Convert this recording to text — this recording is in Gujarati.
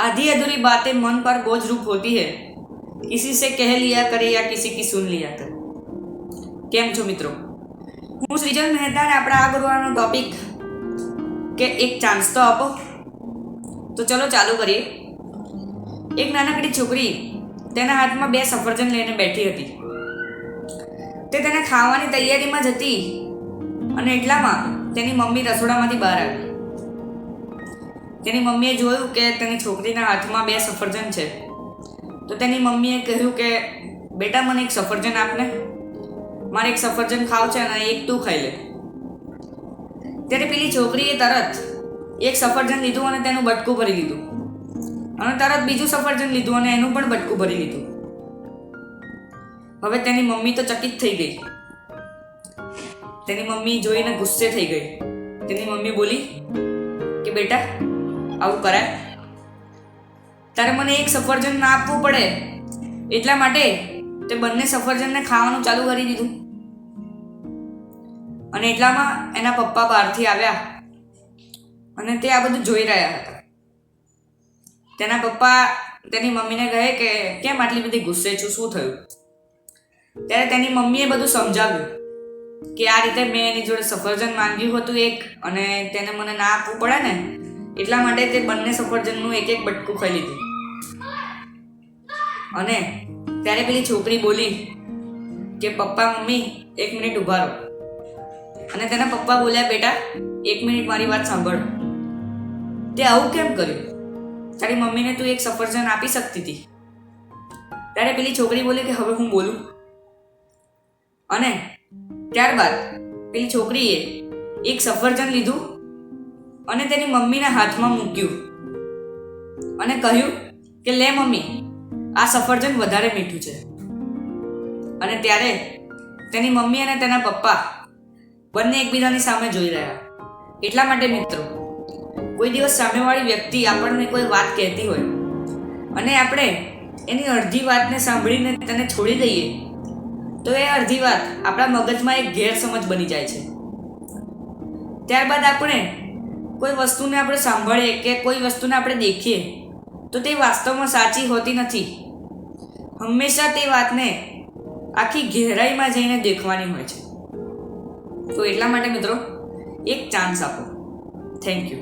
आधी अधूरी बातें मन पर बोझ रूप होती है, किसी से कह लिया करे या किसी की सुन लिया करे। કેમ છો મિત્રો? હું શ્રીજલ મહેતા ને આપણા આ ગુરુવારનો ટોપિક કે એક ચાન્સ તો આપો. તો ચલો ચાલુ કરીએ. એક નાનકડી છોકરી તેના હાથમાં 2 સફરજન લઈને બેઠી હતી. તે તેને ખાવાની તૈયારીમાં જ હતી અને એટલામાં તેની મમ્મી રસોડામાંથી બહાર આવી. તેની મમ્મીએ જોયું કે તેની છોકરીના હાથમાં 2 સફરજન છે. તો તેની મમ્મીએ કહ્યું કે બેટા મને એક સફરજન આપને, મારે એક સફરજન ખાવ છે અને એક તું ખાઈ લે. ત્યારે પેલી છોકરીએ તરત એક સફરજન લીધું અને તેનું બટકું ભરી લીધું અને તરત બીજું સફરજન લીધું અને એનું પણ બટકું ભરી લીધું. હવે તેની મમ્મી તો ચકિત થઈ ગઈ. તેની મમ્મી જોઈને ગુસ્સે થઈ ગઈ. તેની મમ્મી બોલી કે બેટા આવું કરાય? તારે મને એક સફરજન ના આપવું પડે એટલા માટે તે બંને સફરજનને ખાવાનું ચાલુ કરી દીધું. અને એટલામાં એના પપ્પા બહારથી આવ્યા અને તે આ બધું જોઈ રહ્યા હતા. તેના પપ્પા તેની મમ્મીને કહે કે કેમ આટલી બધી ગુસ્સે છું, શું થયું? ત્યારે તેની મમ્મીએ બધું સમજાવ્યું કે આ રીતે મેં એની જોડે સફરજન માંગ્યું હતું એક, અને તેને મને ના આપવું પડે ને એટલા માટે તે બંને સફરજનનું એક એક બટકું ખાઈ લીધું. અને ત્યારે પેલી છોકરી બોલી કે પપ્પા મમ્મી 1 મિનિટ ઊભા રહો. અને તેના પપ્પા બોલ્યા બેટા 1 મિનિટ મારી વાત સાંભળ, તે આવું કેમ કર્યું? તારી મમ્મીને તું એક સફરજન આપી શકતી હતી. ત્યારે પેલી છોકરી બોલી કે હવે હું બોલું. અને ત્યારબાદ પેલી છોકરીએ એક સફરજન લીધું અને તેની મમ્મીના હાથમાં મૂક્યું અને કહ્યું કે લે મમ્મી, આ સફરજન વધારે મીઠું છે. અને ત્યારે તેની મમ્મી અને તેના પપ્પા બંને એકબીજાની સામે જોઈ રહ્યા. એટલા માટે મિત્રો, કોઈ દિવસ સામેવાળી વ્યક્તિ આપણને કોઈ વાત કહેતી હોય અને આપણે એની અડધી વાતને સાંભળીને તેને છોડી દઈએ તો એ અડધી વાત આપણા મગજમાં એક ગેરસમજ બની જાય છે. ત્યારબાદ આપણે કોઈ વસ્તુને આપણે સાંભળીએ કે કોઈ વસ્તુને આપણે દેખીએ તો તે વાસ્તવમાં સાચી હોતી નથી. હંમેશા તે વાતને આખી ગહેરાઈમાં જઈને દેખવાની હોય છે. તો એટલા માટે મિત્રો એક ચાન્સ આપો. Thank you.